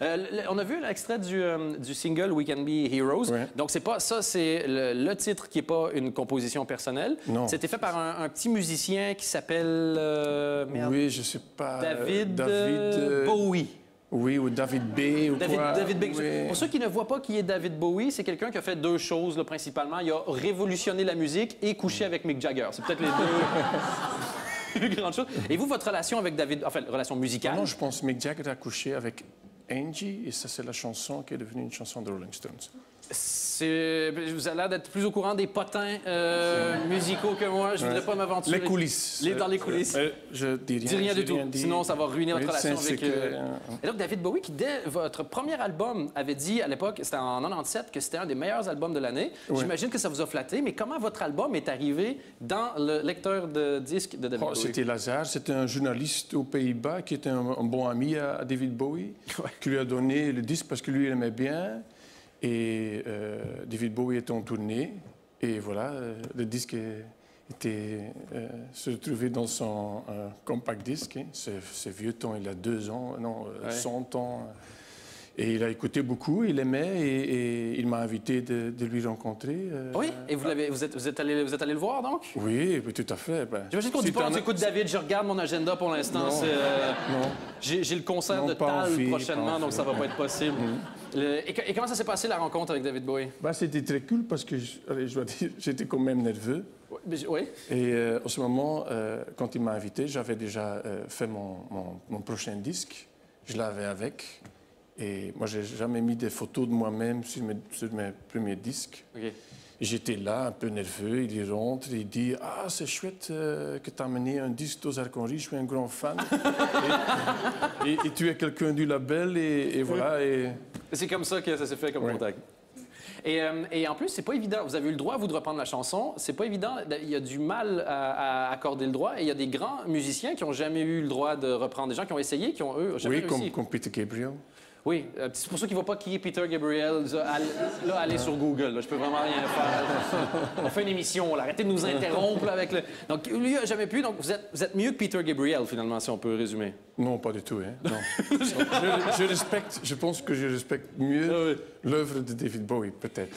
On a vu l'extrait du single We Can Be Heroes. Ouais. Donc, c'est pas ça, c'est le titre qui n'est pas une composition personnelle. Non. C'était fait par un petit musicien qui s'appelle... merde. Oui, je sais pas. David David Bowie. Oui, ou David B. Ou quoi. David B. Oui. Pour ceux qui ne voient pas qui est David Bowie, c'est quelqu'un qui a fait deux choses là, principalement. Il a révolutionné la musique et couché avec Mick Jagger. C'est peut-être les deux plus grandes choses. Et vous, votre relation avec David, enfin, relation musicale? Non, je pense que Mick Jagger a couché avec Angie, et ça, c'est la chanson qui est devenue une chanson de Rolling Stones. Vous avez l'air d'être plus au courant des potins musicaux que moi. Je ne voudrais pas m'aventurer. Les coulisses. Dans les coulisses. Je dis rien. Dis rien du tout. Dit. Sinon, ça va ruiner votre relation avec... Que... Et donc, David Bowie, qui, dès votre premier album, avait dit à l'époque, c'était en 97, que c'était un des meilleurs albums de l'année. Oui. J'imagine que ça vous a flatté, mais comment votre album est arrivé dans le lecteur de disques de David Bowie? C'était Lazare, c'était un journaliste aux Pays-Bas qui était un bon ami à David Bowie, qui lui a donné le disque parce que lui, il aimait bien. Et David Bowie était en tournée. Et voilà, le disque se trouvait dans son compact disque. Hein. C'est vieux temps, il a 2 ans, non, 100 ans. Et il a écouté beaucoup, il aimait, et il m'a invité de lui rencontrer. Oui, et vous êtes allé le voir, donc? Oui, tout à fait. Ben, j'imagine qu'on dit pas, j'écoute David, je regarde mon agenda pour l'instant. Non. J'ai le concert de Tal prochainement, donc ça va pas être possible. Et comment ça s'est passé, la rencontre avec David Bowie? Ben, c'était très cool parce que, je dois dire, j'étais quand même nerveux. Oui. Et en ce moment, quand il m'a invité, j'avais déjà fait mon prochain disque. Je l'avais avec. Et moi, j'ai jamais mis des photos de moi-même sur mes premiers disques. Okay. J'étais là, un peu nerveux. Il rentre, il dit « Ah, c'est chouette que tu as amené un disque aux Arconneries, je suis un grand fan. » et tu es quelqu'un du label, et voilà. Et... C'est comme ça que ça s'est fait comme contact. Et en plus, c'est pas évident. Vous avez eu le droit, vous, de reprendre la chanson. C'est pas évident. Il y a du mal à accorder le droit. Et il y a des grands musiciens qui n'ont jamais eu le droit de reprendre. Des gens qui ont essayé, qui ont, eux, jamais réussi. Oui, comme Peter Gabriel. Oui, c'est pour ceux qui ne voient pas qui est Peter Gabriel, là, allez sur Google. Là, je peux vraiment rien faire. On fait une émission, là. Arrêtez de nous interrompre là, avec le... Donc, lui n'a jamais pu. Donc, vous êtes mieux que Peter Gabriel, finalement, si on peut résumer. Non, pas du tout. Hein. Non. Je pense que je respecte mieux l'œuvre de David Bowie, peut-être.